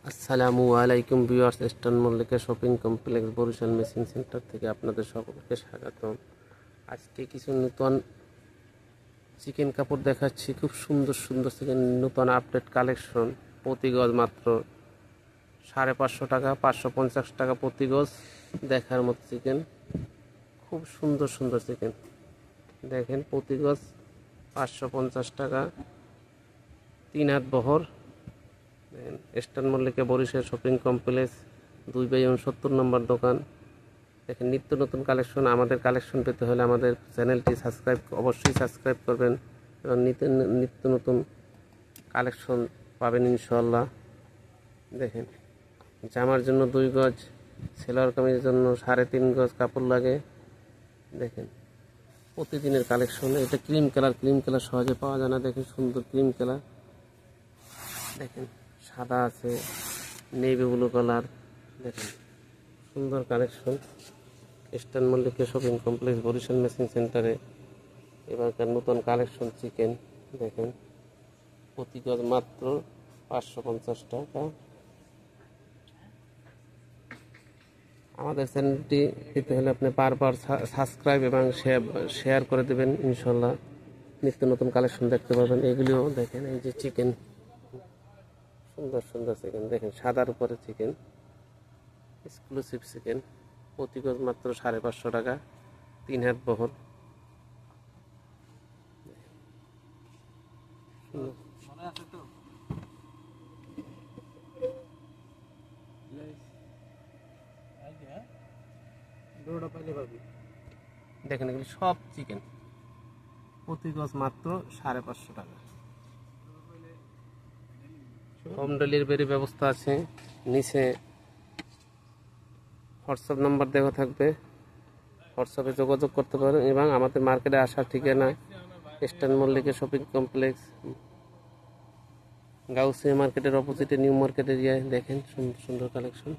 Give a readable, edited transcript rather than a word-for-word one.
আসসালামু আলাইকুম viewers, Eastern Mallika shopping complex Barishal machine centre থেকে আপনাদের সকলকে স্বাগতম। আজকে কিছু নতুন চিকেন কাপড় দেখাচ্ছি। খুব সুন্দর সুন্দর চিকেন, নতুন আপডেট কালেকশন। প্রতি গজ মাত্র 550 টাকা, 550 টাকা প্রতি গজ। দেখার মতো চিকেন, খুব সুন্দর সুন্দর চিকেন। দেখেন, প্রতি গজ 550 টাকা, 3 হাত বহর। Eastern Mallika Barishal shopping complex 2/69 নম্বর দোকান। দেখেন, নিত্য নতুন কালেকশন। আমাদের কালেকশন পেতে হলে আমাদের চ্যানেলটি অবশ্যই সাবস্ক্রাইব করবেন এবং নিত্য নতুন কালেকশন পাবেন ইনশাল্লাহ। দেখেন, জামার জন্য 2 গজ, সেলোয়ার কামিজের জন্য 3.5 গজ কাপড় লাগে। দেখেন, প্রতিদিনের কালেকশন। এটা ক্রিম কালার সহজে পাওয়া যায় না। দেখেন, সুন্দর ক্রিম কালার। দেখেন, সাদা আছে, নেভি ব্লু কালার। দেখেন, সুন্দর collection. Eastern Mallika shopping complex Barishal machine সেন্টারে এবারকার নতুন কালেকশন চিকেন। দেখেন, প্রতি গজ মাত্র 550 টাকা। আমাদের চ্যানেলটি পেতে হলে আপনি বারবার সাবস্ক্রাইব এবং শেয়ার করে দেবেন ইনশাল্লাহ। নিত্য নতুন কালেকশন দেখতে পাবেন। এগুলিও দেখেন, এই যে চিকেন, সুন্দর সুন্দর চিকেন। দেখেন, সাদার উপরে চিকেন, এক্সক্লুসিভ চিকেন। প্রতি গজ মাত্র 550 টাকা, 3 হাত বহর। দেখেন, এগুলি সব চিকেন। প্রতি গজ মাত্র 550 টাকা। হোম ডেলিভারি ব্যবস্থা আছে। নিচে হোয়াটসঅ্যাপ নাম্বার দেওয়া থাকবে, হোয়াটসঅ্যাপে যোগাযোগ করতে পারেন। এবং আমাদের মার্কেটে আসার ঠিকানা eastern Mallika shopping complex, Gausia মার্কেটের অপোজিটে নিউ মার্কেট এরিয়ায়। দেখেন, সুন্দর সুন্দর কালেকশন।